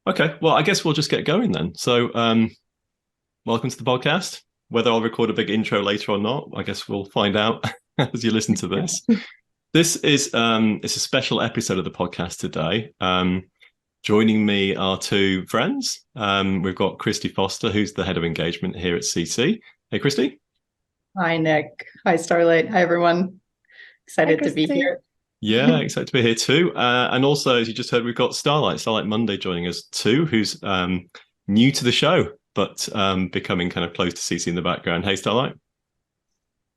Okay, well, I guess we'll just get going then. So, welcome to the podcast. Whether I'll record a big intro later or not, I guess we'll find out as you listen to this. This is it's a special episode of the podcast today. Joining me are two friends. We've got Kristi Foster, who's the head of engagement here at CC. Hey, Kristi. Hi, Nick. Hi, Starlight. Hi, everyone. Hi, Excited to be Kristi. here. Yeah, excited to be here too. And also, as you just heard, we've got Starlight Mundy joining us too, who's new to the show, but becoming kind of close to CC in the background. Hey, Starlight.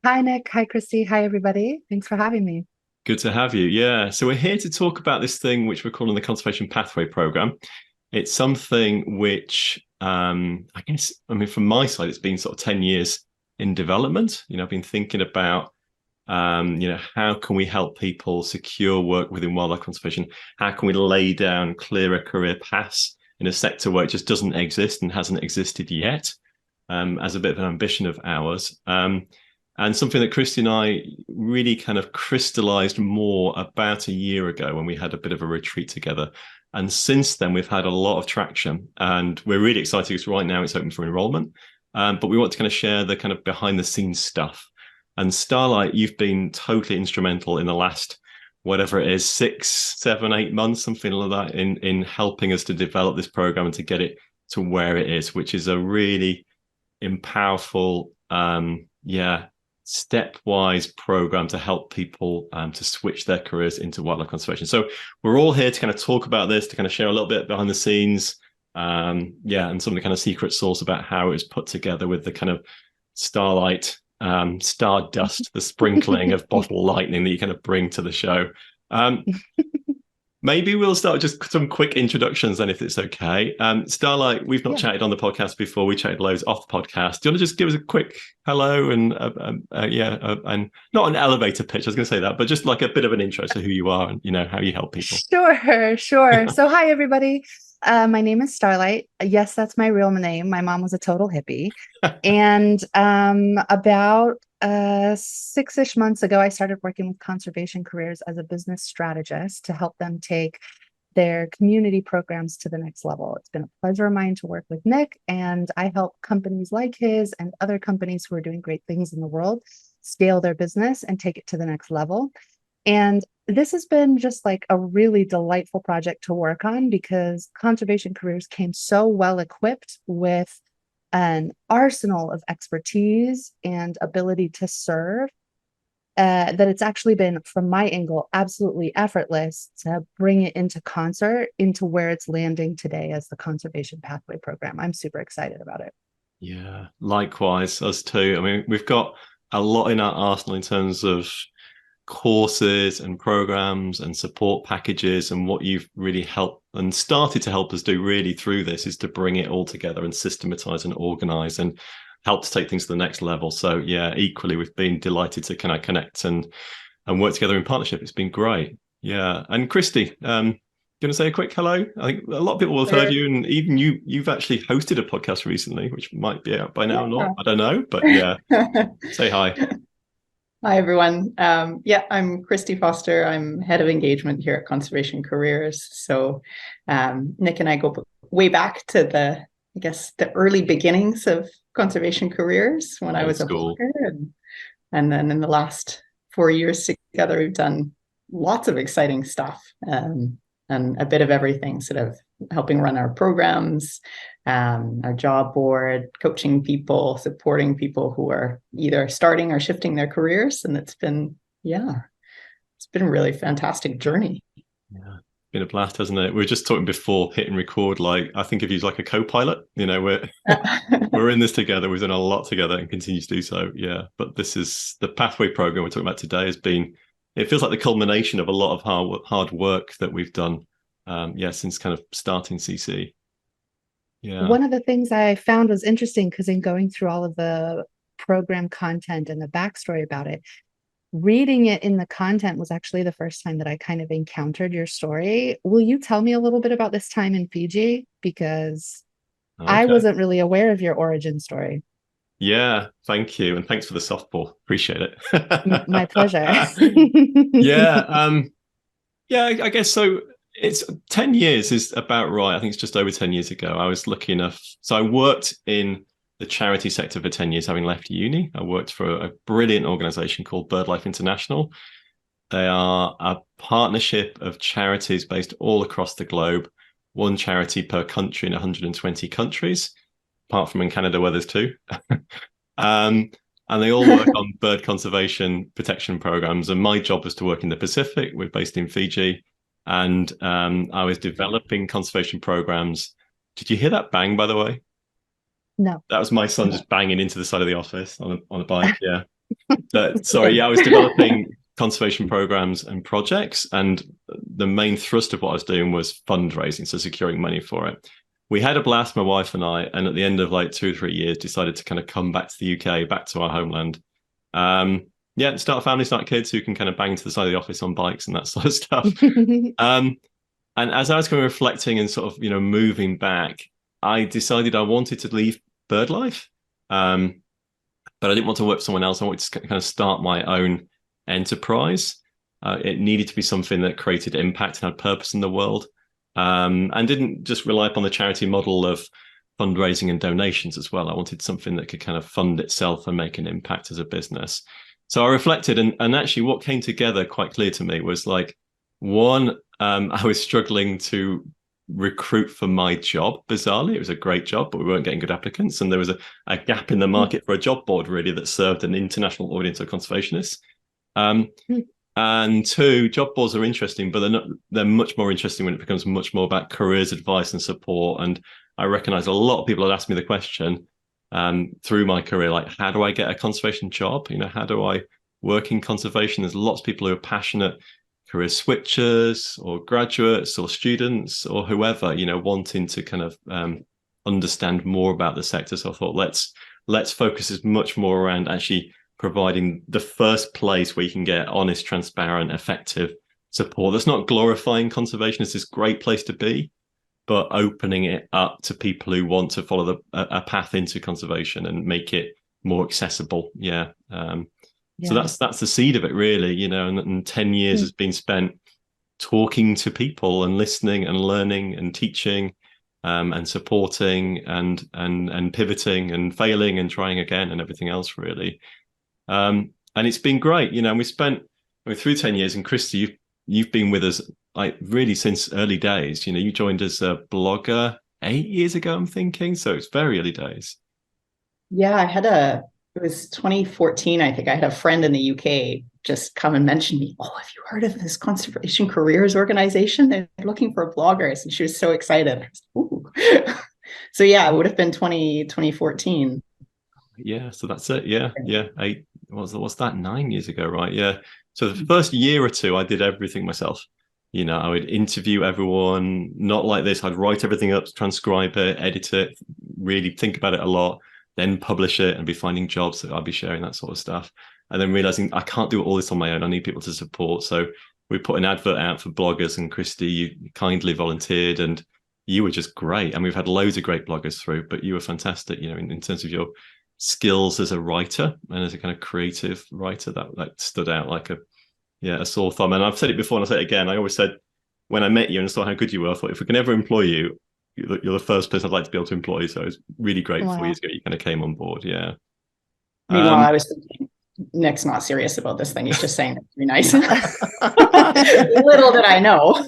Hi, Nick. Hi, Kristi. Hi, everybody. Thanks for having me. Good to have you. Yeah. So we're here to talk about this thing which we're calling the Conservation Pathway Program. It's something which from my side, it's been sort of 10 years in development. I've been thinking about how can we help people secure work within wildlife conservation? How can we lay down clearer career paths in a sector where it just doesn't exist and hasn't existed yet, as a bit of an ambition of ours. And something that Kristi and I really kind of crystallized more about a year ago when we had a bit of a retreat together. And since then, we've had a lot of traction, and we're really excited because right now it's open for enrollment. But we want to kind of share the kind of behind the scenes stuff. And Starlight, you've been totally instrumental in the last, whatever it is, 6, 7, 8 months, something like that, in helping us to develop this program and to get it to where it is, which is a really powerful, stepwise program to help people to switch their careers into wildlife conservation. So we're all here to kind of talk about this, to kind of share a little bit behind the scenes, and some of the kind of secret sauce about how it was put together with the kind of Starlight stardust, the sprinkling of bottle lightning that you kind of bring to the show. Maybe we'll start with just some quick introductions then, if it's okay. Starlight, we've not chatted on the podcast before. We chatted loads off the podcast. Do you want to just give us a quick hello and not an elevator pitch, I was going to say that, but just like a bit of an intro to who you are and, how you help people. Sure. So hi, everybody. My name is Starlight. Yes, that's my real name. My mom was a total hippie. And about 6-ish months ago, I started working with conservation careers as a business strategist to help them take their community programs to the next level. It's been a pleasure of mine to work with Nick, and I help companies like his and other companies who are doing great things in the world scale their business and take it to the next level. And this has been just like a really delightful project to work on because conservation careers came so well equipped with an arsenal of expertise and ability to serve that it's actually been, from my angle, absolutely effortless to bring it into concert into where it's landing today as the Conservation Pathway Program. I'm super excited about it. Yeah, likewise, us too. I mean, we've got a lot in our arsenal in terms of courses and programs and support packages, and what you've really helped and started to help us do really through this is to bring it all together and systematize and organize and help to take things to the next level. So yeah, equally we've been delighted to kind of connect and work together in partnership. It's been great. Yeah. And Kristi, going to say a quick hello? I think a lot of people will have heard you, and even you've actually hosted a podcast recently, which might be out by now or not, I don't know, but yeah. Say hi. Hi, everyone. I'm Kristi Foster. I'm head of engagement here at Conservation Careers. So Nick and I go way back to the early beginnings of Conservation Careers when I was a blogger. And then in the last 4 years together, we've done lots of exciting stuff and a bit of everything, sort of helping run our programs, our job board, coaching people, supporting people who are either starting or shifting their careers. And it's been a really fantastic journey. Yeah, it's been a blast, hasn't it? We were just talking before hitting record, like I think of you as like a co-pilot, we're we're in this together. We've done a lot together and continue to do so. Yeah. But this is the pathway program we're talking about today it feels like the culmination of a lot of hard work that we've done since kind of starting CC. Yeah. One of the things I found was interesting because in going through all of the program content and the backstory about it, reading it in the content was actually the first time that I kind of encountered your story. Will you tell me a little bit about this time in Fiji? Because I wasn't really aware of your origin story. Yeah, thank you. And thanks for the softball. Appreciate it. My pleasure. Yeah. I guess so. It's 10 years is about right. I think it's just over 10 years ago. I was lucky enough. So I worked in the charity sector for 10 years, having left uni. I worked for a brilliant organization called BirdLife International. They are a partnership of charities based all across the globe, one charity per country in 120 countries, apart from in Canada where there's two. And they all work on bird conservation protection programs. And my job was to work in the Pacific. We're based in Fiji. And I was developing conservation programs. Did you hear that bang, by the way? No. That was my son just banging into the side of the office on a bike. Yeah. Sorry. Yeah, I was developing conservation programs and projects. And the main thrust of what I was doing was fundraising, so securing money for it. We had a blast, my wife and I, and at the end of like 2 or 3 years, decided to kind of come back to the UK, back to our homeland. Start a family, start kids who can kind of bang to the side of the office on bikes and that sort of stuff. And as I was kind of reflecting and sort of, moving back, I decided I wanted to leave BirdLife, but I didn't want to work for someone else. I wanted to kind of start my own enterprise. It needed to be something that created impact and had purpose in the world. And didn't just rely upon the charity model of fundraising and donations as well. I wanted something that could kind of fund itself and make an impact as a business. So I reflected, and actually what came together quite clear to me was like, one, I was struggling to recruit for my job. Bizarrely, it was a great job, but we weren't getting good applicants. And there was a gap in the market for a job board really that served an international audience of conservationists. And two, job boards are interesting, but they're much more interesting when it becomes much more about careers advice and support. And I recognize a lot of people had asked me the question through my career, like, how do I get a conservation job? How do I work in conservation? There's lots of people who are passionate career switchers or graduates or students or whoever, wanting to kind of understand more about the sector. So I thought, let's focus as much more around actually providing the first place where you can get honest, transparent, effective support. That's not glorifying conservation as this great place to be, but opening it up to people who want to follow a path into conservation and make it more accessible. Yeah. So that's the seed of it, really, and 10 years has been spent talking to people and listening and learning and teaching and supporting and pivoting and failing and trying again and everything else, really. And it's been great, and we spent through 10 years. And Kristi, you've been with us like really since early days. You joined as a blogger 8 years ago, I'm thinking. So it's very early days. Yeah, it was 2014, I think. I had a friend in the UK just come and mention me, oh, have you heard of this conservation careers organization? They're looking for bloggers. And she was so excited. I was, ooh. So yeah, it would have been 2014. Yeah, so that's it. Yeah. What's that, 9 years ago, right? Yeah. So the first year or two, I did everything myself. I would interview everyone, not like this. I'd write everything up, transcribe it, edit it, really think about it a lot, then publish it and be finding jobs that I'd be sharing, that sort of stuff. And then realizing I can't do all this on my own. I need people to support. So we put an advert out for bloggers, and Kristi, you kindly volunteered, and you were just great. And we've had loads of great bloggers through, but you were fantastic, in terms of your skills as a writer and as a kind of creative writer. That stood out like a sore thumb. And I've said it before and I'll say it again. I always said when I met you and saw how good you were, I thought if we can ever employ you, you're the first person I'd like to be able to employ. So it's really great. Wow. 4 years ago you kind of came on board. Yeah. Meanwhile, I was thinking, Nick's not serious about this thing. He's just saying it to be nice. Little did I know.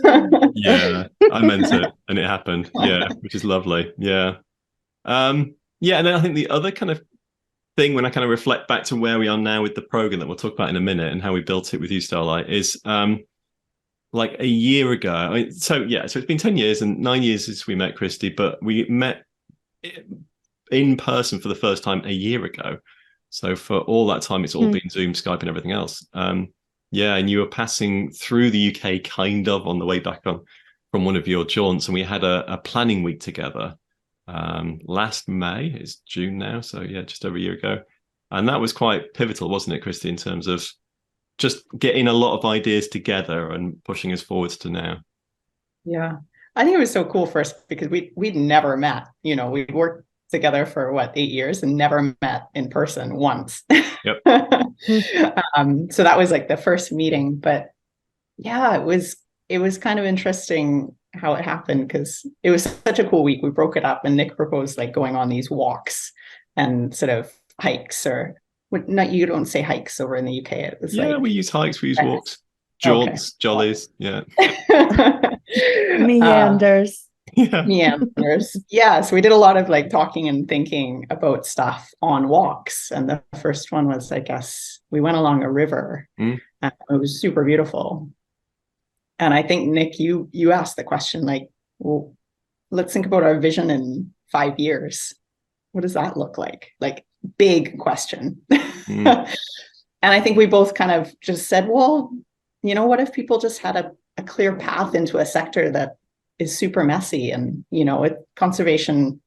Yeah, I meant it and it happened. Yeah, which is lovely. Yeah. And then I think the other kind of thing when I kind of reflect back to where we are now with the program that we'll talk about in a minute and how we built it with you, Starlight, is like a year ago. So it's been 10 years and 9 years since we met, Kristi, but we met in person for the first time a year ago. So for all that time, it's all been Zoom, Skype and everything else. And you were passing through the UK kind of on the way back from one of your jaunts, and we had a planning week together. Last May, it's June now, so just over a year ago, and that was quite pivotal, wasn't it, Kristi, in terms of just getting a lot of ideas together and pushing us forwards to now. Yeah, I think it was so cool for us because we'd never met. We worked together for 8 years and never met in person once. Yep. So that was like the first meeting, but it was it was kind of interesting how it happened because it was such a cool week. We broke it up and Nick proposed like going on these walks and sort of hikes or not, you don't say hikes over in the UK. It was like, we use hikes, we use walks, jaunts, jollies, yeah. Meanders. Meanders. Yeah. So we did a lot of like talking and thinking about stuff on walks. And the first one was, I guess, we went along a river. And it was super beautiful. And I think, Nick, you asked the question, like, well, let's think about our vision in 5 years. What does that look like? Like, big question. And I think we both kind of just said, well, you know, what if people just had a clear path into a sector that is super messy? And, you know, conservation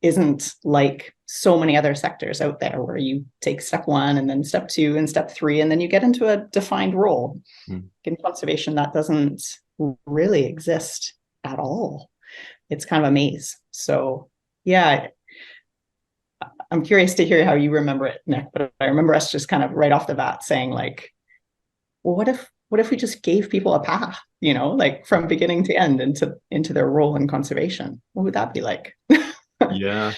isn't like so many other sectors out there where you take step 1 and then step 2 and step 3, and then you get into a defined role. In conservation, that doesn't really exist at all. It's kind of a maze. So yeah, I'm curious to hear how you remember it, Nick, but I remember us just kind of right off the bat saying like, well, what if we just gave people a path, you know, like from beginning to end into their role in conservation? What would that be like? Yeah.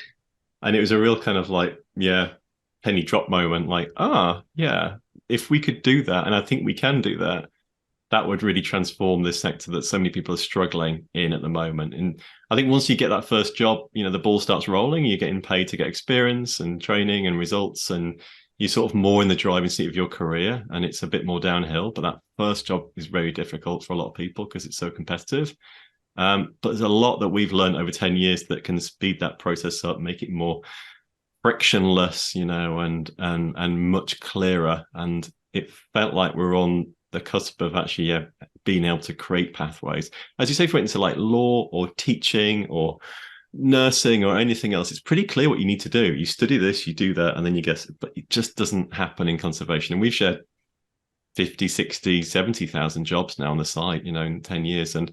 And it was a real kind of like, penny drop moment, like, if we could do that, and I think we can do that, that would really transform this sector that so many people are struggling in at the moment. And I think once you get that first job, you know, the ball starts rolling, you're getting paid to get experience and training and results, and you're sort of more in the driving seat of your career, and it's a bit more downhill. But that first job is very difficult for a lot of people because it's so competitive. But there's a lot that we've learned over 10 years that can speed that process up, make it more frictionless, you know, and much clearer. And it felt like we're on the cusp of actually being able to create pathways. As you say, for instance, like law or teaching or nursing or anything else, it's pretty clear what you need to do. You study this, you do that, and then you guess, but it just doesn't happen in conservation. And we've shared 50, 60, 70,000 jobs now on the site, you know, in 10 years. And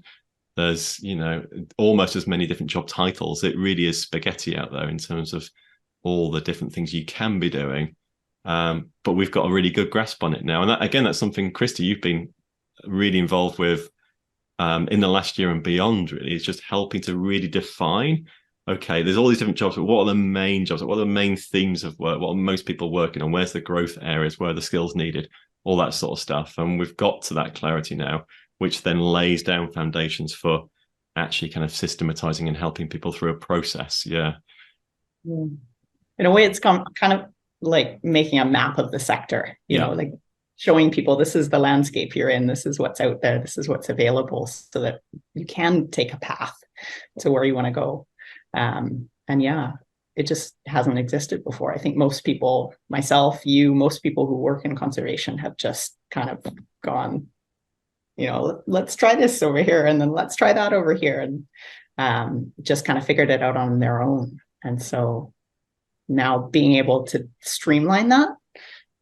there's, you know, almost as many different job titles. It really is spaghetti out there in terms of all the different things you can be doing. But we've got a really good grasp on it now. And that, again, that's something, Kristi, you've been really involved with in the last year and beyond, really. It's just helping to really define, okay, there's all these different jobs, but what are the main jobs? What are the main themes of work? What are most people working on? Where's the growth areas? Where are the skills needed? All that sort of stuff. And we've got to that clarity now, which then lays down foundations for actually kind of systematizing and helping people through a process. Yeah. In a way, it's kind of like making a map of the sector, you know, like showing people this is the landscape you're in, this is what's out there, this is what's available, so that you can take a path to where you want to go. And it just hasn't existed before. I think most people, myself, most people who work in conservation have just kind of gone, you know, let's try this over here and then let's try that over here, and just kind of figured it out on their own. And so now being able to streamline that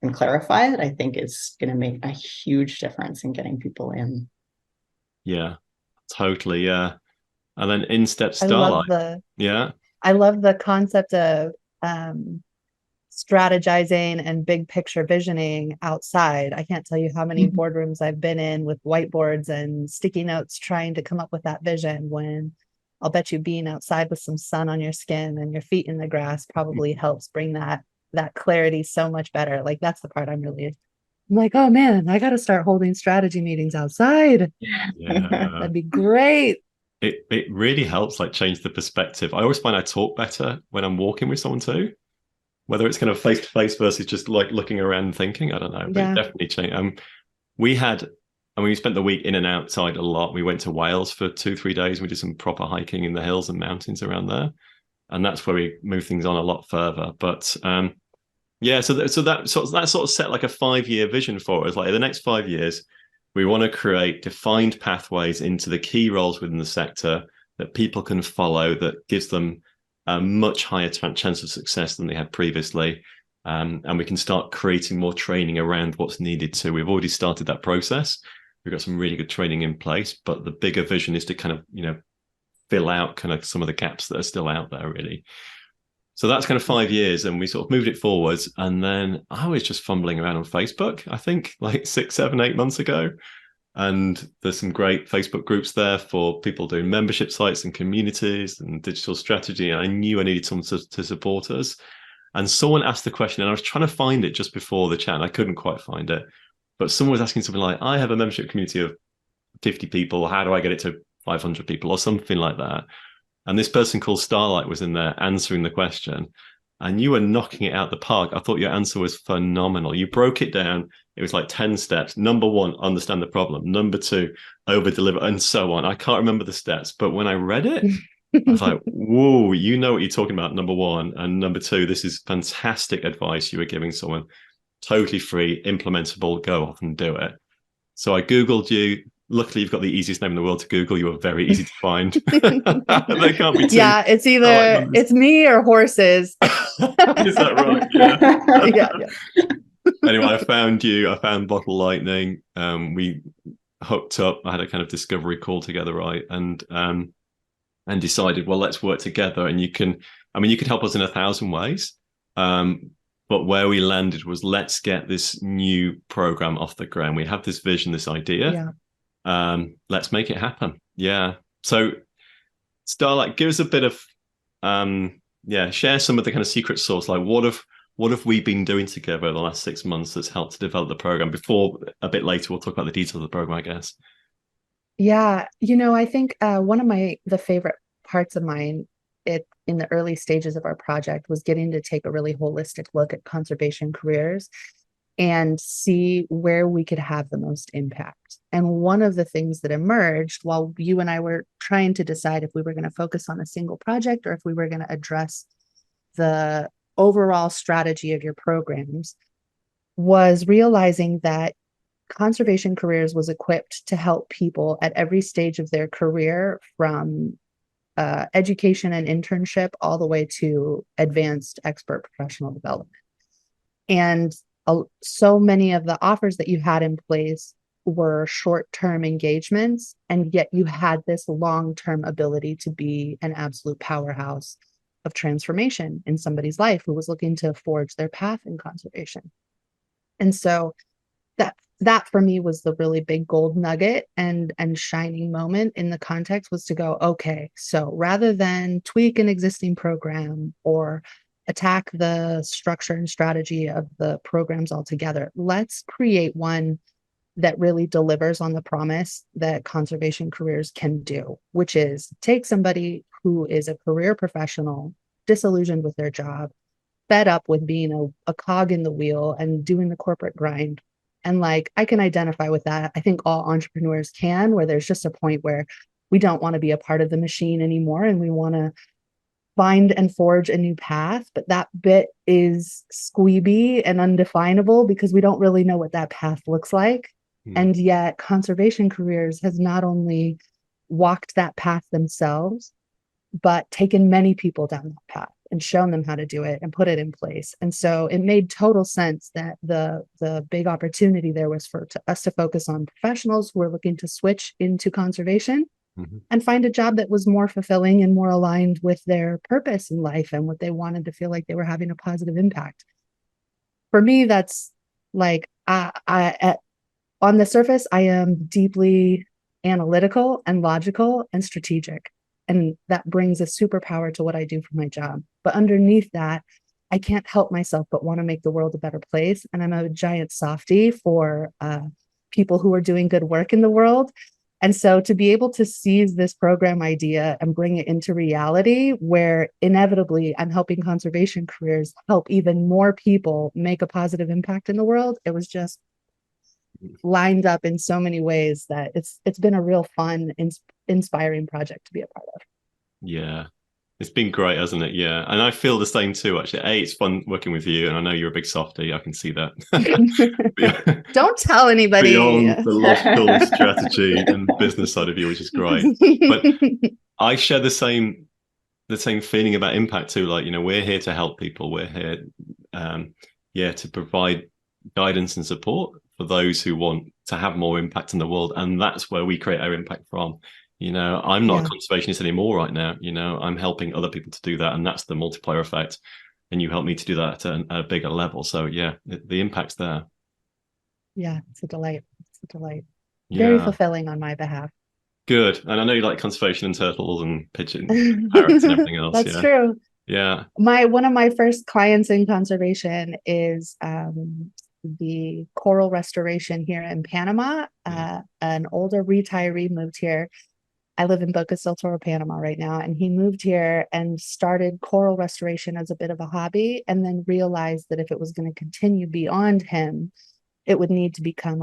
and clarify it, I think is going to make a huge difference in getting people in. Yeah, totally. Yeah. And then in steps Starlight. I love the concept of strategizing and big picture visioning outside. I can't tell you how many boardrooms I've been in with whiteboards and sticky notes trying to come up with that vision, when I'll bet you being outside with some sun on your skin and your feet in the grass probably helps bring that clarity so much better. Like, that's the part I'm like, oh man, I got to start holding strategy meetings outside. That'd be great. It really helps, like, change the perspective. I always find I talk better when I'm walking with someone too, whether it's kind of face to face versus just like looking around and thinking. I don't know, but it definitely changed. We spent the week in and outside a lot. We went to Wales for 2-3 days. We did some proper hiking in the hills and mountains around there, and that's where we moved things on a lot further. But so that sort of set like a 5-year vision for us. Like, in the next 5 years, we want to create defined pathways into the key roles within the sector that people can follow, that gives them a much higher chance of success than they had previously. And we can start creating more training around what's needed too. We've already started that process. We've got some really good training in place, but the bigger vision is to kind of, you know, fill out kind of some of the gaps that are still out there, really. So that's kind of 5 years, and we sort of moved it forwards. And then I was just fumbling around on Facebook, I think like 6, 7, 8 months ago. And there's some great Facebook groups there for people doing membership sites and communities and digital strategy. And I knew I needed someone to support us. And someone asked the question, and I was trying to find it just before the chat, and I couldn't quite find it. But someone was asking something like, I have a membership community of 50 people. How do I get it to 500 people or something like that? And this person called Starlight was in there answering the question. And you were knocking it out the park. I thought your answer was phenomenal. You broke it down. It was like 10 steps. Number one, understand the problem. Number two, over deliver, and so on. I can't remember the steps, but when I read it, I was like, whoa, you know what you're talking about, number one. And number two, this is fantastic advice you were giving someone. Totally free, implementable, go off and do it. So I Googled you. Luckily, you've got the easiest name in the world to Google. You were very easy to find. They can't be too. Yeah, it's either it's me or horses. Is that right? Yeah. Yeah. Anyway, I found you. I found Bottle Lightning. We hooked up. I had a kind of discovery call together, right? And decided, well, let's work together. And you could help us in 1,000 ways. But where we landed was, let's get this new program off the ground. We have this vision, this idea. Yeah. Let's make it happen. Yeah. So Starlight, give us a bit of share some of the kind of secret sauce. Like what have we been doing together the last 6 months that's helped to develop the program? Before a bit later we'll talk about the details of the program, I guess. Yeah, I think one of the favorite parts of mine in the early stages of our project was getting to take a really holistic look at conservation careers and see where we could have the most impact. And one of the things that emerged while you and I were trying to decide if we were going to focus on a single project or if we were going to address the overall strategy of your programs was realizing that conservation careers was equipped to help people at every stage of their career, from education and internship all the way to advanced expert professional development. And so many of the offers that you had in place were short-term engagements, and yet you had this long-term ability to be an absolute powerhouse of transformation in somebody's life who was looking to forge their path in conservation. And so that for me was the really big gold nugget and shining moment in the context, was to go, okay, so rather than tweak an existing program or attack the structure and strategy of the programs altogether, let's create one that really delivers on the promise that conservation careers can do, which is take somebody who is a career professional, disillusioned with their job, fed up with being a cog in the wheel and doing the corporate grind. And like, I can identify with that. I think all entrepreneurs can, where there's just a point where we don't want to be a part of the machine anymore and we want to find and forge a new path. But that bit is squeeby and undefinable because we don't really know what that path looks like. And yet conservation careers has not only walked that path themselves, but taken many people down that path and shown them how to do it and put it in place. And so it made total sense that the big opportunity there was for us to focus on professionals who are looking to switch into conservation and find a job that was more fulfilling and more aligned with their purpose in life and what they wanted to feel like they were having a positive impact. For me, that's like, on the surface, I am deeply analytical and logical and strategic. And that brings a superpower to what I do for my job. But underneath that, I can't help myself but want to make the world a better place. And I'm a giant softie for people who are doing good work in the world. And so to be able to seize this program idea and bring it into reality, where inevitably I'm helping conservation careers help even more people make a positive impact in the world, it was just lined up in so many ways that it's been a real fun, inspiring project to be a part of. Yeah, it's been great, hasn't it? Yeah, and I feel the same too, actually. It's fun working with you, and I know you're a big softie. I can see that. Don't tell anybody. Beyond the logical strategy and business side of you, which is great. But I share the same feeling about impact too. Like, we're here to help people. We're here, to provide guidance and support for those who want to have more impact in the world, and that's where we create our impact from. I'm not a conservationist anymore right now. I'm helping other people to do that, and that's the multiplier effect. And you help me to do that at a bigger level. So yeah, the impact's there. Yeah, it's a delight. It's a delight. Very Yeah. fulfilling on my behalf. Good. And I know you like conservation and turtles and pigeons, parrots and everything else. That's Yeah. true. Yeah. One of my first clients in conservation is the coral restoration here in Panama. An older retiree moved here. I live in Boca del Toro, Panama right now, and he moved here and started coral restoration as a bit of a hobby, and then realized that if it was going to continue beyond him, it would need to become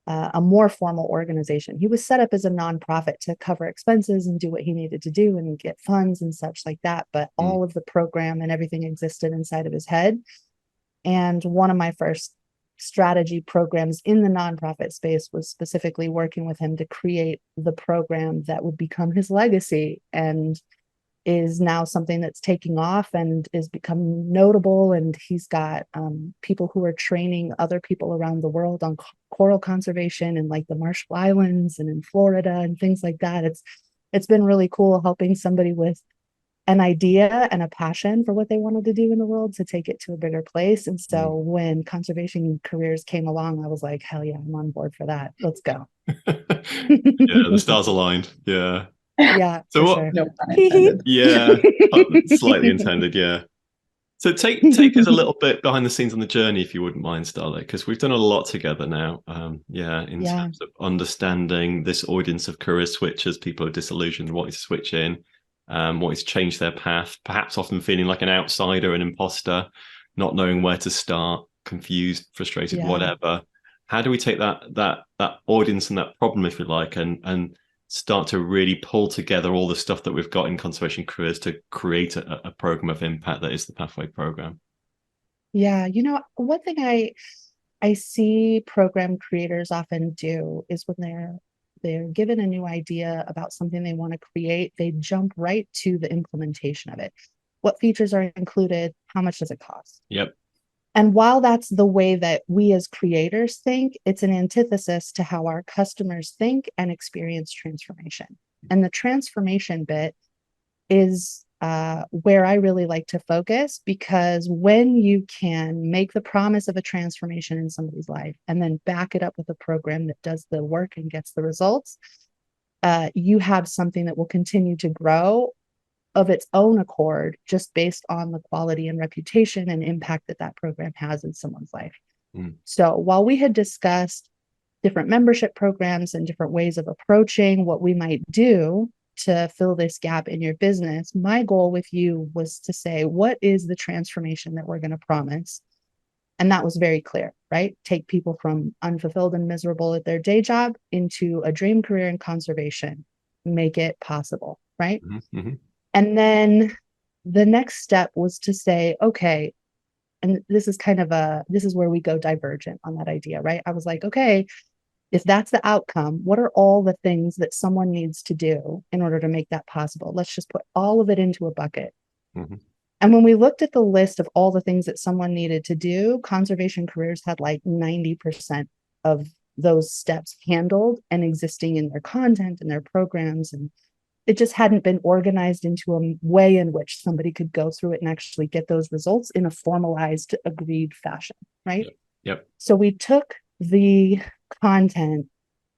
a more formal organization. He was set up as a nonprofit to cover expenses and do what he needed to do and get funds and such like that. But all of the program and everything existed inside of his head. And one of my first strategy programs in the nonprofit space was specifically working with him to create the program that would become his legacy, and is now something that's taking off and is becoming notable. And he's got people who are training other people around the world on coral conservation in like the Marshall Islands and in Florida and things like that. It's been really cool helping somebody with an idea and a passion for what they wanted to do in the world to take it to a bigger place. And so when conservation careers came along, I was like, hell yeah, I'm on board for that. Let's go. Yeah, the stars aligned. Yeah. Yeah, So for what? sure. No pun intended. Yeah, slightly intended. Yeah. So take us a little bit behind the scenes on the journey, if you wouldn't mind, Starlight, because we've done a lot together now. In terms of understanding this audience of career switchers, people who are disillusioned, wanting to switch in, wanting to change their path, perhaps often feeling like an outsider, an imposter, not knowing where to start, confused, frustrated, whatever. How do we take that audience and that problem, if you like, and start to really pull together all the stuff that we've got in conservation careers to create a program of impact that is the Pathway program? Yeah, one thing I see program creators often do is when they're given a new idea about something they want to create, they jump right to the implementation of it. What features are included? How much does it cost? Yep. And while that's the way that we as creators think, it's an antithesis to how our customers think and experience transformation. And the transformation bit is where I really like to focus, because when you can make the promise of a transformation in somebody's life and then back it up with a program that does the work and gets the results, you have something that will continue to grow of its own accord, just based on the quality and reputation and impact that program has in someone's life. So while we had discussed different membership programs and different ways of approaching what we might do to fill this gap in your business, my goal with you was to say, what is the transformation that we're going to promise? And that was very clear, right? Take people from unfulfilled and miserable at their day job into a dream career in conservation, make it possible, right? And then the next step was to say, okay, and this is where we go divergent on that idea, right? I was like, okay, if that's the outcome, what are all the things that someone needs to do in order to make that possible? Let's just put all of it into a bucket. And when we looked at the list of all the things that someone needed to do, conservation careers had like 90% of those steps handled and existing in their content and their programs. And it just hadn't been organized into a way in which somebody could go through it and actually get those results in a formalized, agreed fashion, right? Yep. So we took the content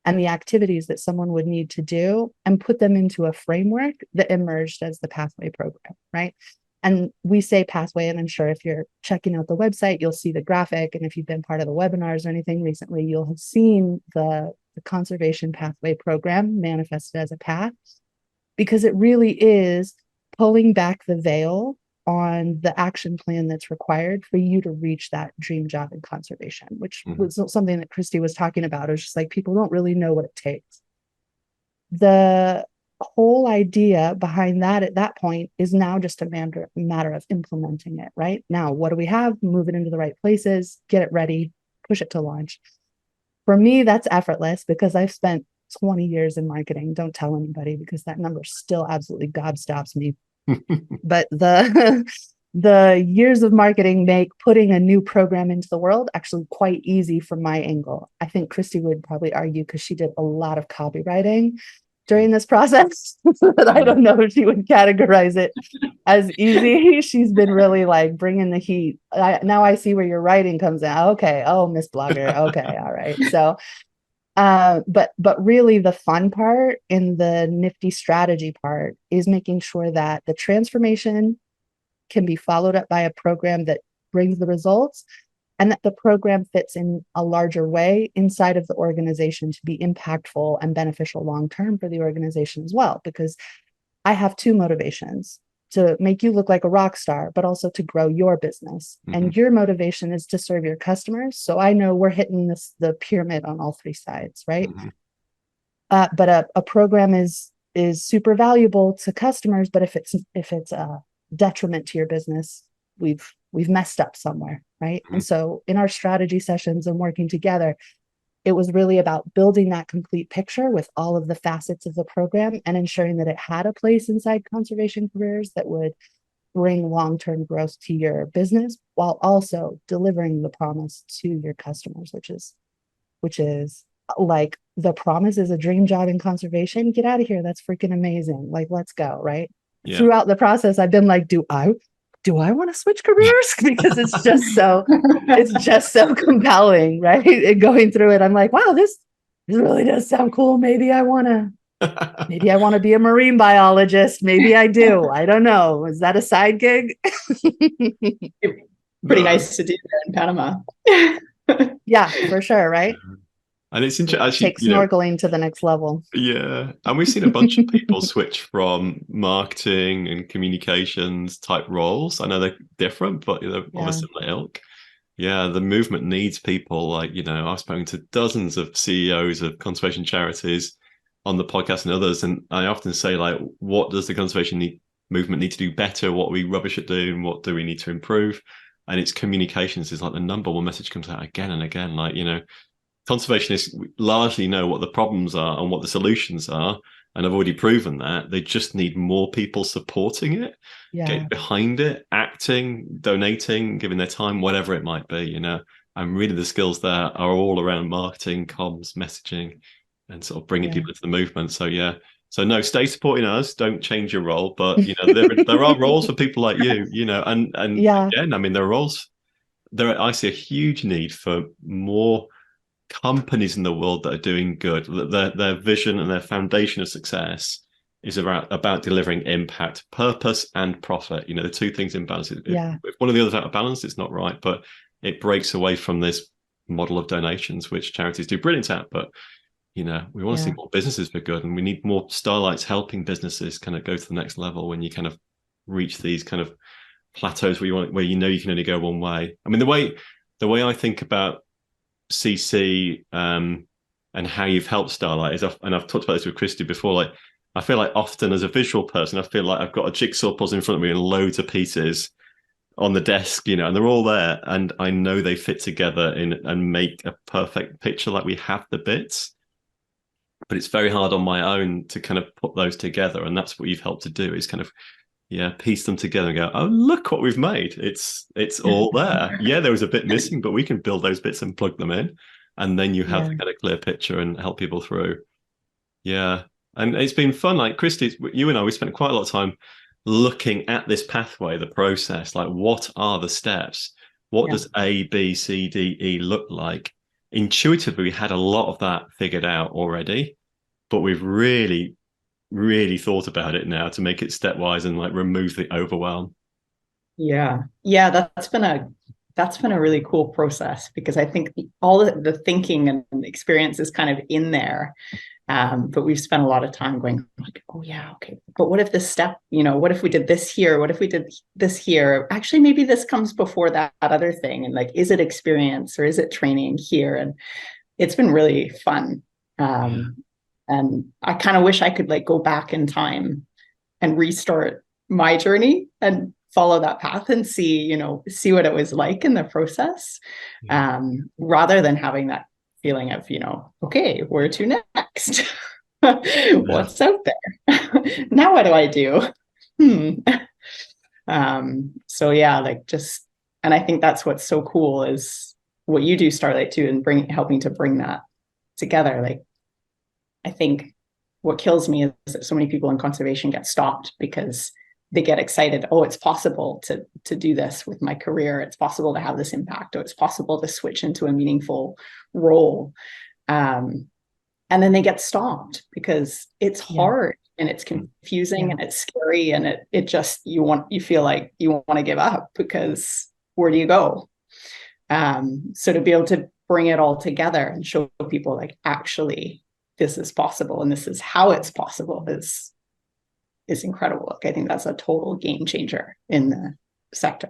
and the activities that someone would need to do and put them into a framework that emerged as the Pathway program, right? And we say Pathway, and I'm sure if you're checking out the website, you'll see the graphic. And if you've been part of the webinars or anything recently, you'll have seen the Conservation Pathway program manifested as a path, because it really is pulling back the veil on the action plan that's required for you to reach that dream job in conservation, which was something that Kristi was talking about. It was just like, people don't really know what it takes. The whole idea behind that at that point is now just a matter of implementing it, right? Now, what do we have? Move it into the right places, get it ready, push it to launch. For me, that's effortless because I've spent 20 years in marketing. Don't tell anybody, because that number still absolutely gobstops me. But the years of marketing make putting a new program into the world actually quite easy from my angle. I think Kristi would probably argue, because she did a lot of copywriting during this process, that I don't know if she would categorize it as easy. She's been really like bringing the heat. Now I see where your writing comes in. Okay. Oh, Miss Blogger. Okay. All right. So But really the fun part in the nifty strategy part is making sure that the transformation can be followed up by a program that brings the results, and that the program fits in a larger way inside of the organization to be impactful and beneficial long-term for the organization as well. Because I have two motivations: to make you look like a rock star, but also to grow your business. And your motivation is to serve your customers. So I know we're hitting the pyramid on all three sides, right? But a program is super valuable to customers, but if it's a detriment to your business, we've messed up somewhere, right? And so in our strategy sessions and working together, it was really about building that complete picture with all of the facets of the program and ensuring that it had a place inside conservation careers that would bring long-term growth to your business while also delivering the promise to your customers, which is like, the promise is a dream job in conservation. Get out of here. That's freaking amazing. Like, let's go. Right. Yeah. Throughout the process, I've been like, do I want to switch careers? Because it's just so compelling, right? And going through it, I'm like, wow, this really does sound cool. Maybe I want to be a marine biologist. Maybe I do. I don't know. Is that a side gig? Pretty nice to do there in Panama. Yeah, for sure. Right. And it's interesting. Take snorkeling to the next level. Yeah. And we've seen a bunch of people switch from marketing and communications type roles. I know they're different, but they're of a similar ilk. Yeah. The movement needs people like, I've spoken to dozens of CEOs of conservation charities on the podcast and others. And I often say, like, what does the conservation movement need to do better? What are we rubbish at doing? What do we need to improve? And it's communications is like the number one message comes out again and again. Like, conservationists largely know what the problems are and what the solutions are, and I've already proven that. They just need more people supporting it, getting behind it, acting, donating, giving their time, whatever it might be, And really the skills there are all around marketing, comms, messaging, and sort of bringing people into the movement. So so no, stay supporting us. Don't change your role, but there are roles for people like you, and again, I mean, there are roles. I see a huge need for more companies in the world that are doing good. Their vision and their foundation of success is about delivering impact, purpose, and profit. The two things in balance. If one of the others out of balance, it's not right. But it breaks away from this model of donations, which charities do brilliant at. But we want to see more businesses for good, and we need more Starlights helping businesses kind of go to the next level when you kind of reach these kind of plateaus where you can only go one way. I mean, the way I think about CC and how you've helped Starlight is, and I've talked about this with Kristi before, like, I feel like often as a visual person, I feel like I've got a jigsaw puzzle in front of me and loads of pieces on the desk, and they're all there, and I know they fit together and make a perfect picture. Like, we have the bits, but it's very hard on my own to kind of put those together, and that's what you've helped to do, is kind of piece them together and go, oh, look what we've made. It's all there. There was a bit missing, but we can build those bits and plug them in, and then you have the kind of clear picture and help people through. And it's been fun. Like, Kristi, you and I, we spent quite a lot of time looking at this pathway, the process, like, what are the steps? What does A, B, C, D, E look like? Intuitively, we had a lot of that figured out already, but we've really thought about it now to make it stepwise and like remove the overwhelm. That's been a really cool process, because I think all the thinking and experience is kind of in there, but we've spent a lot of time going like, oh yeah, okay, but what if this step, what if we did this here, what if we did this here, actually maybe this comes before that other thing, and like, is it experience or is it training here? And it's been really fun. And I kind of wish I could like go back in time and restart my journey and follow that path and see what it was like in the process, rather than having that feeling of, okay, where to next? What's out there? Now what do I do? And I think that's what's so cool is what you do, Starlight, too, and helping to bring that together. Like, I think what kills me is that so many people in conservation get stopped because they get excited. Oh, it's possible to do this with my career. It's possible to have this impact, or it's possible to switch into a meaningful role. and then they get stopped because it's hard and it's confusing and it's scary, and it just, you feel like you want to give up, because where do you go? So to be able to bring it all together and show people like, actually, this is possible and this is how it's possible is incredible. Like, I think that's a total game changer in the sector.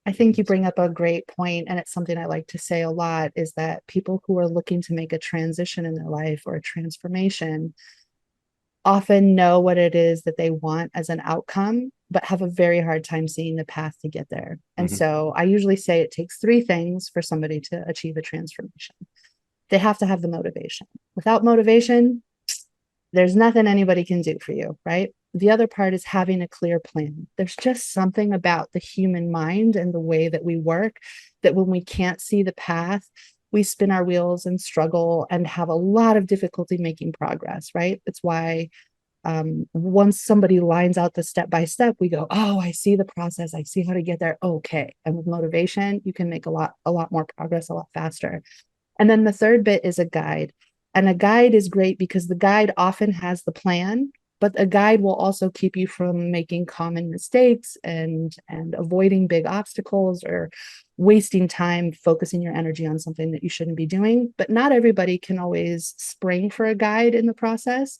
I think you bring up a great point, and it's something I like to say a lot, is that people who are looking to make a transition in their life or a transformation often know what it is that they want as an outcome, but have a very hard time seeing the path to get there. And so I usually say it takes 3 things for somebody to achieve a transformation. They have to have the motivation. Without motivation, there's nothing anybody can do for you, right? The other part is having a clear plan. There's just something about the human mind and the way that we work that when we can't see the path, we spin our wheels and struggle and have a lot of difficulty making progress, right? It's why once somebody lines out the step by step, we go, oh, I see the process. I see how to get there. Okay. And with motivation, you can make a lot more progress a lot faster. And then the third bit is a guide. And a guide is great because the guide often has the plan, but a guide will also keep you from making common mistakes and avoiding big obstacles or wasting time focusing your energy on something that you shouldn't be doing. But not everybody can always spring for a guide in the process.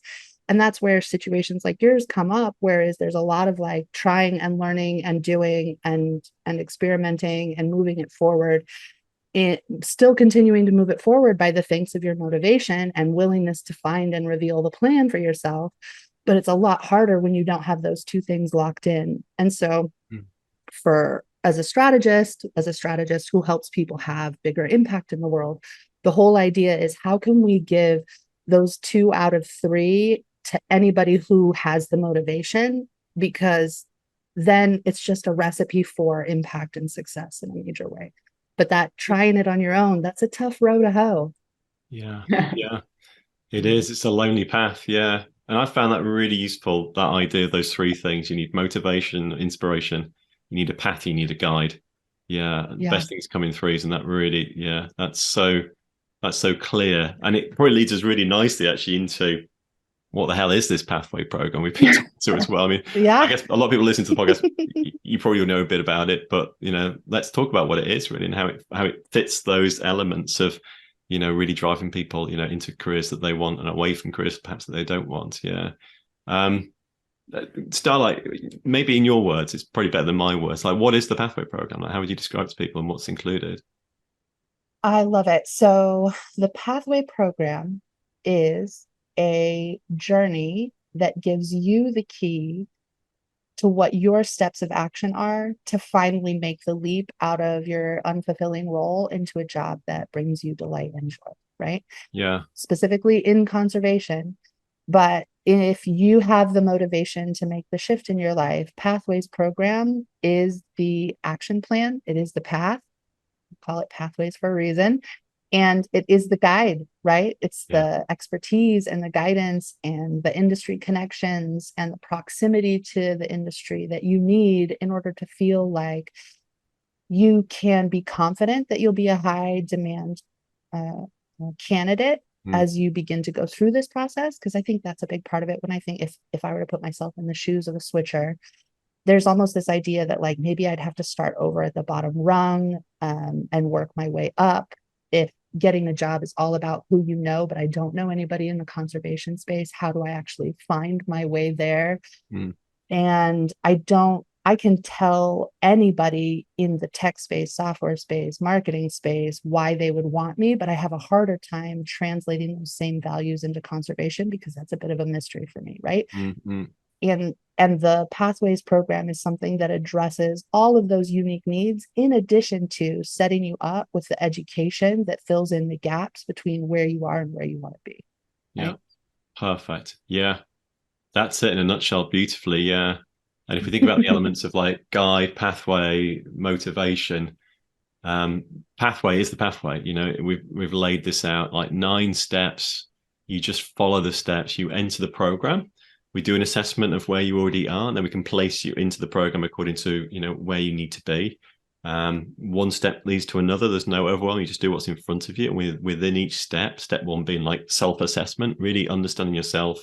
And that's where situations like yours come up, whereas there's a lot of like trying and learning and doing and experimenting and moving it forward. It still continuing to move it forward by the thanks of your motivation and willingness to find and reveal the plan for yourself. But it's a lot harder when you don't have those 2 things locked in. And so as a strategist who helps people have bigger impact in the world, the whole idea is, how can we give those 2 out of 3 to anybody who has the motivation? Because then it's just a recipe for impact and success in a major way. But that trying it on your own, that's a tough row to hoe. Yeah, it is. It's a lonely path. Yeah. And I found that really useful, that idea of those 3 things. You need motivation, inspiration, you need a path, you need a guide. Yeah. Best things come in 3s. And that really, that's so clear. And it probably leads us really nicely actually into what the hell is this pathway program we've been talking to as well. I mean, I guess a lot of people listen to the podcast, you probably know a bit about it, but let's talk about what it is really and how it fits those elements of really driving people into careers that they want and away from careers perhaps that they don't want. Starlight, maybe in your words, it's probably better than my words, like, what is the pathway program? Like, how would you describe it to people and what's included? I love it. So the pathway program is a journey that gives you the key to what your steps of action are to finally make the leap out of your unfulfilling role into a job that brings you delight and joy, right? Yeah. Specifically in conservation. But if you have the motivation to make the shift in your life, Pathways program is the action plan. It is the path. We call it Pathways for a reason. And it is the guide, right? It's the expertise and the guidance and the industry connections and the proximity to the industry that you need in order to feel like you can be confident that you'll be a high demand candidate as you begin to go through this process. Because I think that's a big part of it. When I think if I were to put myself in the shoes of a switcher, there's almost this idea that like maybe I'd have to start over at the bottom rung and work my way up. If getting a job is all about who you know, but I don't know anybody in the conservation space, how do I actually find my way there? And I can tell anybody in the tech space, software space, marketing space, why they would want me, but I have a harder time translating those same values into conservation because that's a bit of a mystery for me, right? And the Pathways program is something that addresses all of those unique needs, in addition to setting you up with the education that fills in the gaps between where you are and where you want to be. Right? Yeah, perfect. Yeah, that's it in a nutshell, beautifully. Yeah. And if we think about the elements of like guide, pathway, motivation, pathway is the pathway. We've laid this out like 9 steps. You just follow the steps, you enter the program. We do an assessment of where you already are, and then we can place you into the program according to where you need to be. One step leads to another. There's no overwhelm. You just do what's in front of you. And within each step one being like self-assessment, really understanding yourself,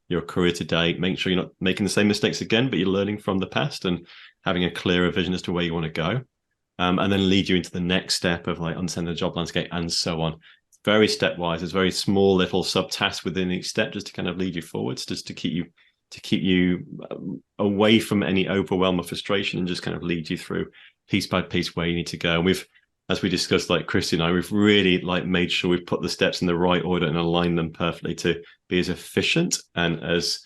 your career to date, making sure you're not making the same mistakes again, but you're learning from the past and having a clearer vision as to where you want to go. And then lead you into the next step of like understanding the job landscape and so on. It's very stepwise. There's very small little subtasks within each step just to kind of lead you forwards, just to keep you away from any overwhelm or frustration and just kind of lead you through piece by piece where you need to go. And as we discussed, like Kristi and I, we've really like made sure we've put the steps in the right order and aligned them perfectly to be as efficient and as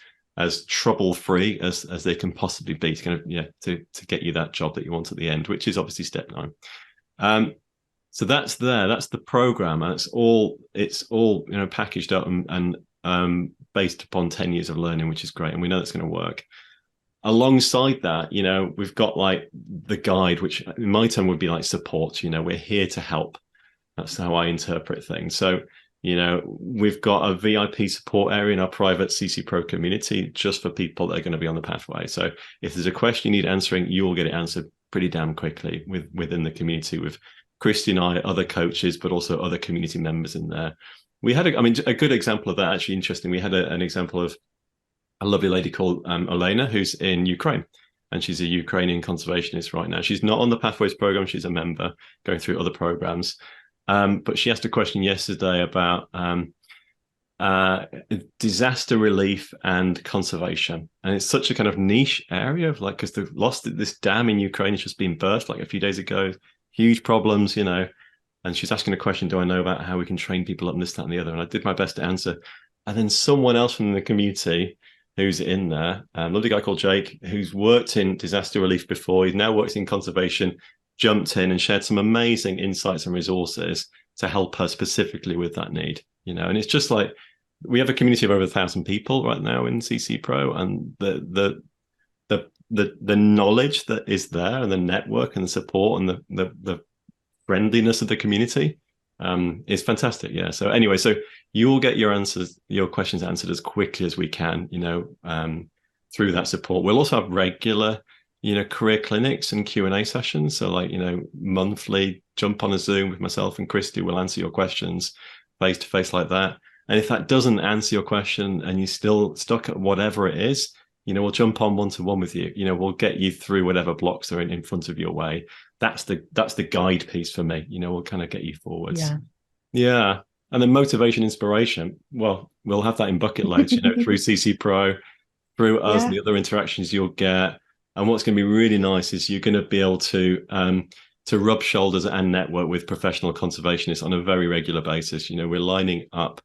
trouble-free as they can possibly be to kind of to get you that job that you want at the end, which is obviously step 9. So that's the program, and it's all packaged up and based upon 10 years of learning, which is great, and we know it's going to work. Alongside that, we've got like the guide, which in my term would be like support. We're here to help. That's how I interpret things. So, we've got a VIP support area in our private CC Pro community just for people that are going to be on the pathway. So if there's a question you need answering, you will get it answered pretty damn quickly within the community with Kristi and I, other coaches, but also other community members in there. We had a good example of that, actually interesting. We had an example of a lovely lady called Elena, who's in Ukraine, and she's a Ukrainian conservationist right now. She's not on the Pathways program. She's a member going through other programs. But she asked a question yesterday about disaster relief and conservation. And it's such a kind of niche area of like, because they've lost this dam in Ukraine. It's just been burst like a few days ago, huge problems, and she's asking a question, do I know about how we can train people up and this, that, and the other? And I did my best to answer. And then someone else from the community who's in there, another guy called Jake, who's worked in disaster relief before, he now works in conservation, jumped in and shared some amazing insights and resources to help her specifically with that need, and it's just like, we have a community of over 1,000 people right now in CC Pro, and the knowledge that is there and the network and the support and the friendliness of the community is fantastic. Yeah. So anyway, so you will get your questions answered as quickly as we can, through that support. We'll also have regular, career clinics and Q&A sessions. So like, monthly, jump on a Zoom with myself and Kristi. We'll answer your questions face to face like that. And if that doesn't answer your question and you're still stuck at whatever it is, we'll jump on one-to-one with you. We'll get you through whatever blocks are in front of your way. That's the guide piece for me. We'll kind of get you forwards. Yeah. And then motivation, inspiration. Well, we'll have that in bucket loads, through CC Pro, through us and the other interactions you'll get. And what's going to be really nice is you're going to be able to rub shoulders and network with professional conservationists on a very regular basis. We're lining up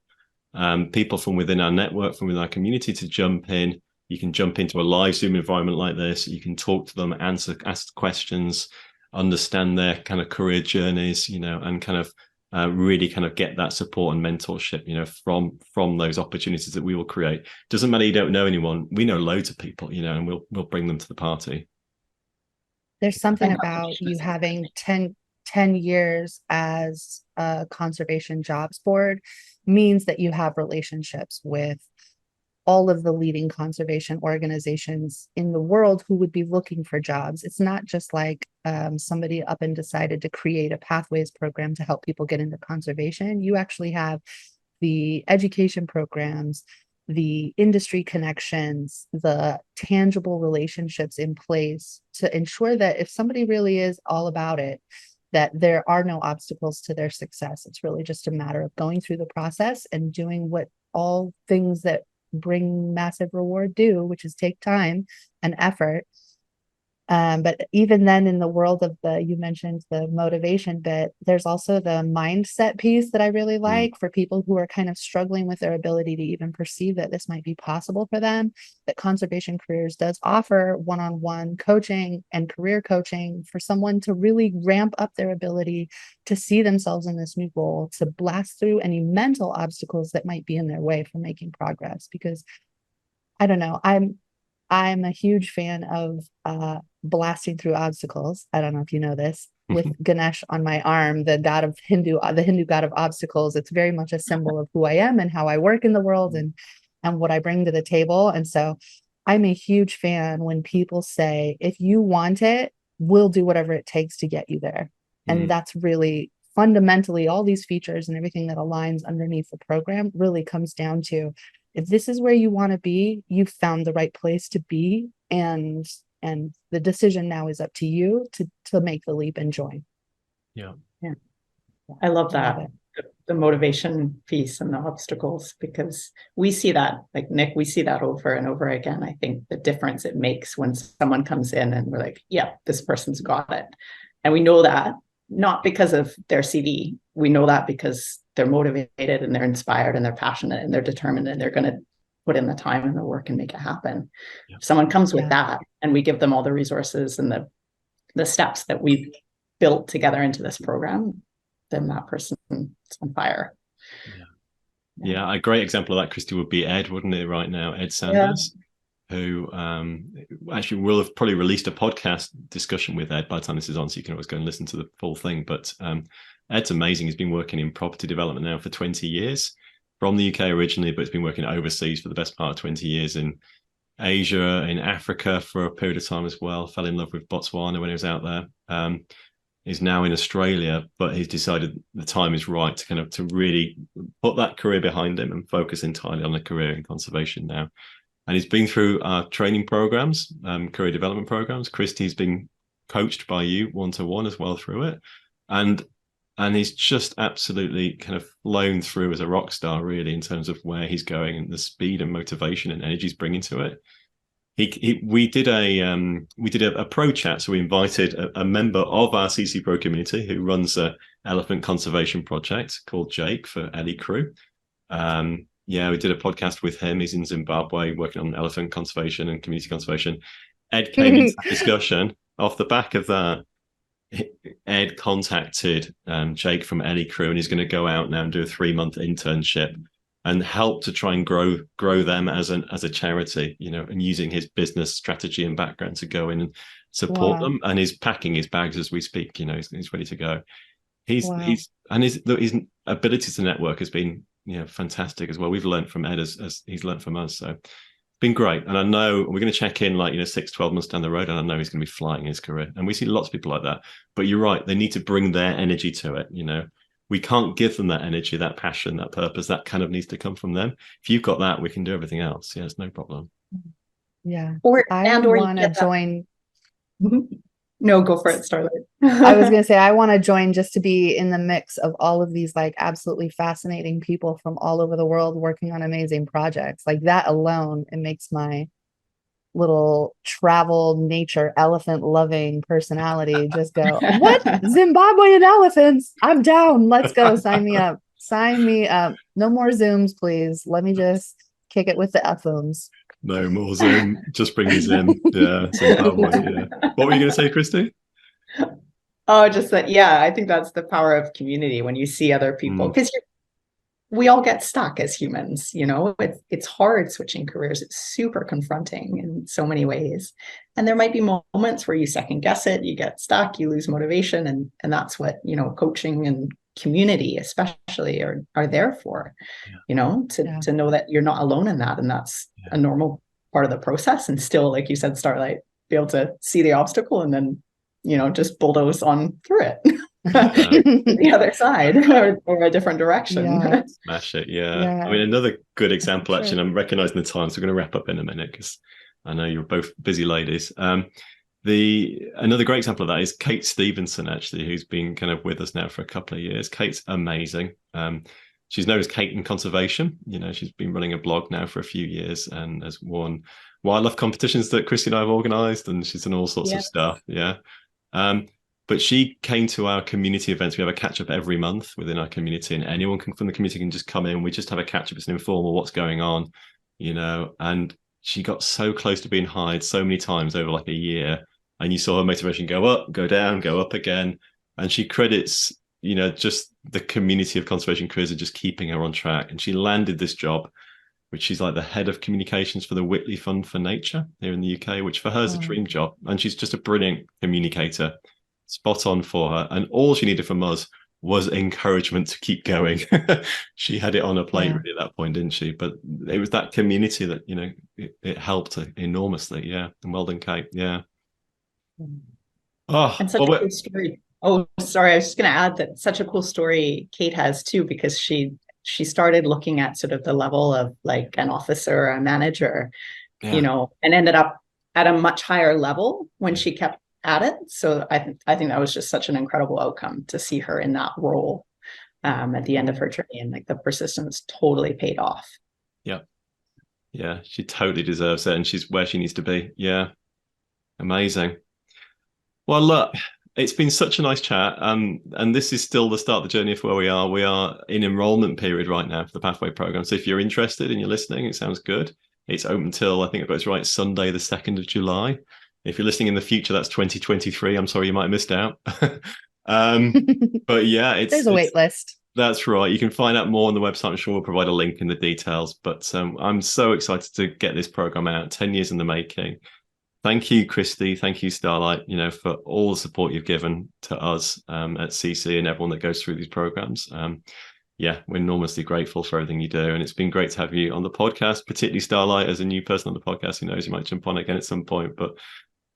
people from within our network, from within our community to jump in. You can jump into a live Zoom environment like this. You can talk to them, ask questions, understand their kind of career journeys, and kind of really kind of get that support and mentorship, from those opportunities that we will create. Doesn't matter you don't know anyone. We know loads of people, and we'll bring them to the party. There's something about you having 10 years as a conservation jobs board means that you have relationships with all of the leading conservation organizations in the world who would be looking for jobs. It's not just like somebody up and decided to create a pathways program to help people get into conservation. You actually have the education programs, the industry connections, the tangible relationships in place to ensure that if somebody really is all about it, that there are no obstacles to their success. It's really just a matter of going through the process and doing what all things that bring massive reward do, which is take time and effort. But even then, in the world of you mentioned the motivation bit, there's also the mindset piece that I really like for people who are kind of struggling with their ability to even perceive that this might be possible for them, that Conservation Careers does offer one-on-one coaching and career coaching for someone to really ramp up their ability to see themselves in this new role, to blast through any mental obstacles that might be in their way for making progress. Because I don't know, I'm a huge fan of blasting through obstacles. I don't know if you know this. With Ganesh on my arm, the Hindu god of obstacles, it's very much a symbol of who I am and how I work in the world and what I bring to the table. And so I'm a huge fan when people say, if you want it, we'll do whatever it takes to get you there. And that's really fundamentally all these features and everything that aligns underneath the program really comes down to, if this is where you want to be, you've found the right place to be, and the decision now is up to you to make the leap and join. Yeah. I love that. The motivation piece and the obstacles, because we see that, like Nick, we see that over and over again. I think the difference it makes when someone comes in and we're like, yeah, this person's got it. And we know that not because of their CV. We know that because they're motivated and they're inspired and they're passionate and they're determined and they're going to put in the time and the work and make it happen. Yeah. If someone comes with that and we give them all the resources and the steps that we've built together into this program, then that person is on fire. Yeah, a great example of that, Kristi, would be Ed, wouldn't it, right now? Ed Sanders, who actually will have probably released a podcast discussion with Ed by the time this is on, so you can always go and listen to the full thing. But Ed's amazing. He's been working in property development now for 20 years, from the UK originally, but he's been working overseas for the best part of 20 years in Asia, in Africa for a period of time as well. Fell in love with Botswana when he was out there. He's now in Australia, but he's decided the time is right to really put that career behind him and focus entirely on a career in conservation now. And he's been through our training programs, career development programs. Kristi's been coached by you one-to-one as well through it. And he's just absolutely kind of flown through as a rock star, really, in terms of where he's going and the speed and motivation and energy he's bringing to it. We did a pro chat, so we invited a member of our CC Pro community who runs a elephant conservation project called Jake for Ellie Crew. We did a podcast with him. He's in Zimbabwe working on elephant conservation and community conservation. Ed came into the discussion. Off the back of that, Ed contacted Jake from Ellie Crew, and he's going to go out now and do a 3-month internship and help to try and grow them as a charity, and using his business strategy and background to go in and support them. And he's packing his bags as we speak. He's ready to go. His ability to network has been fantastic as well. We've learned from Ed as he's learned from us. So it's been great. And I know we're going to check in 6-12 months down the road, and I know he's going to be flying in his career. And we see lots of people like that. But you're right, they need to bring their energy to it. We can't give them that energy, that passion, that purpose. That kind of needs to come from them. If you've got that, we can do everything else. Yeah, it's no problem. Yeah. I want to join. No, go for it, Starlight. I was going to say, I want to join just to be in the mix of all of these absolutely fascinating people from all over the world working on amazing projects. Like that alone, it makes my little travel nature elephant loving personality just go, what? Zimbabwean elephants? I'm down. Let's go. Sign me up. No more Zooms, please. Let me just kick it with the F-phones. No more Zoom. Just bring these in. Yeah, Zimbabwe. Yeah. What were you going to say, Kristi? Oh, just that. Yeah, I think that's the power of community when you see other people, because we all get stuck as humans. It's hard switching careers. It's super confronting in so many ways. And there might be moments where you second guess it, you get stuck, you lose motivation. And that's what, coaching and community especially are there for, to know that you're not alone in that. And that's a normal part of the process. And still, like you said, Starlight, be able to see the obstacle and then, just bulldoze on through it. The other side or a different direction. Smash it. I mean, another good example, actually, and I'm recognizing the time, so we're going to wrap up in a minute because I know you're both busy ladies. Another great example of that is Kate Stevenson, actually, who's been kind of with us now for a couple of years. Kate's amazing. She's known as Kate in Conservation. She's been running a blog now for a few years and has won wildlife competitions that Kristi and I have organized, and she's done all sorts of stuff. But she came to our community events. We have a catch-up every month within our community, and anyone from the community can just come in. We just have a catch-up. It's an informal, what's going on, and she got so close to being hired so many times over a year, and you saw her motivation go up, go down, go up again. And she credits, just the community of conservation careers are just keeping her on track. And she landed this job, which she's the head of communications for the Whitley Fund for Nature here in the UK, which for her is a dream job. And she's just a brilliant communicator. Spot on for her. And all she needed from us was encouragement to keep going. She had it on her plate really at that point, didn't she? But it was that community that, it helped her enormously. Yeah. And well done, Kate. Yeah. Oh, And such a cool story. Oh, sorry. I was just going to add that such a cool story Kate has too, because she started looking at sort of the level of like an officer or a manager, yeah. And ended up at a much higher level when she kept at it. So I think that was just such an incredible outcome to see her in that role at the end of her journey, and like the persistence totally paid off. Yeah. Yeah. She totally deserves it, and she's where she needs to be. Yeah. Amazing. Well, look, it's been such a nice chat. And this is still the start of the journey of where we are. We are in enrollment period right now for the Pathway program. So if you're interested and you're listening, it sounds good. It's open till, I think I've got it right, Sunday, the 2nd of July. If you're listening in the future, that's 2023. I'm sorry, you might have missed out. But yeah, there's a wait list. That's right. You can find out more on the website. I'm sure we'll provide a link in the details. But I'm so excited to get this program out. 10 years in the making. Thank you, Kristi. Thank you, Starlight, for all the support you've given to us at CC and everyone that goes through these programs. Yeah, we're enormously grateful for everything you do. And it's been great to have you on the podcast, particularly Starlight as a new person on the podcast. Who knows, you might jump on again at some point. But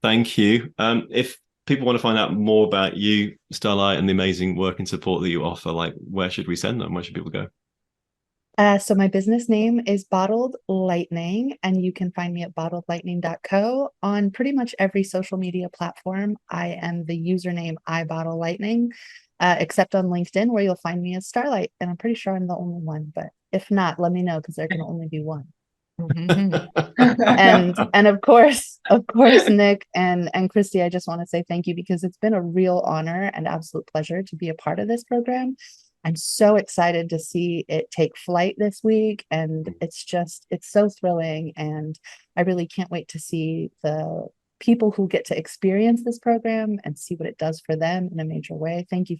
thank you. If people want to find out more about you, Starlight, and the amazing work and support that you offer, like, where should we send them? Where should people go? So my business name is Bottled Lightning, and you can find me at bottledlightning.co on pretty much every social media platform. I am the username iBottleLightning, except on LinkedIn, where you'll find me as Starlight. And I'm pretty sure I'm the only one, but if not, let me know, because there can only be one. and of course, Nick and Kristi, I just want to say thank you, because it's been a real honor and absolute pleasure to be a part of this program. I'm so excited to see it take flight this week, and it's so thrilling, and I really can't wait to see the people who get to experience this program and see what it does for them in a major way. Thank you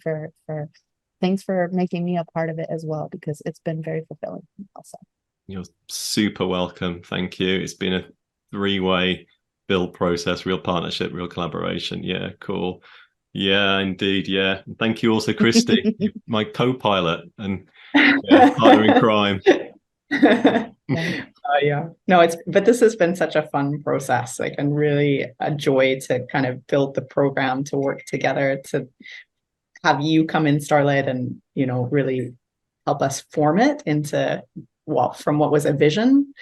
thanks for making me a part of it as well, because it's been very fulfilling also. You're super welcome. Thank you. It's been a 3-way build process, real partnership, real collaboration. Yeah, cool. Yeah, indeed. Yeah. Thank you also, Kristi, my co-pilot and partner in crime. Yeah. No, but this has been such a fun process, like, and really a joy to kind of build the program, to work together, to have you come in, Starlight, and, really help us form it into, from what was a vision.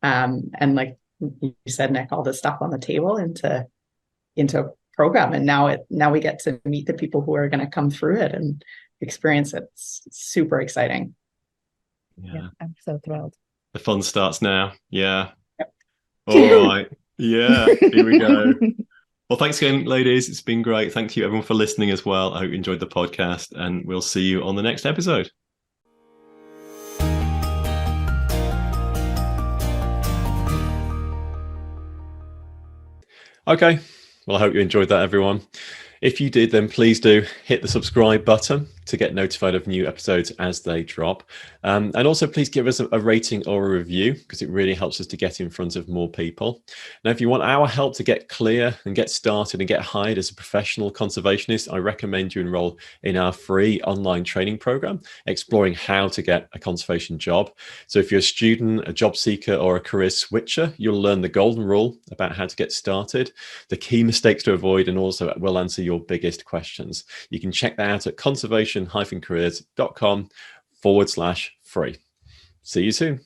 And like you said, Nick, all the stuff on the table into a program. And now we get to meet the people who are going to come through it and experience it. It's super exciting. Yeah, I'm so thrilled. The fun starts now. Yeah. Yep. All right. Yeah, here we go. Well, thanks again, ladies. It's been great. Thank you, everyone, for listening as well. I hope you enjoyed the podcast, and we'll see you on the next episode. Okay. Well, I hope you enjoyed that, everyone. If you did, then please do hit the subscribe button to get notified of new episodes as they drop. And also please give us a rating or a review, because it really helps us to get in front of more people. Now, if you want our help to get clear and get started and get hired as a professional conservationist, I recommend you enroll in our free online training program, exploring how to get a conservation job. So if you're a student, a job seeker, or a career switcher, you'll learn the golden rule about how to get started, the key mistakes to avoid, and also we'll answer your biggest questions. You can check that out at conservation-careers.com/free. See you soon.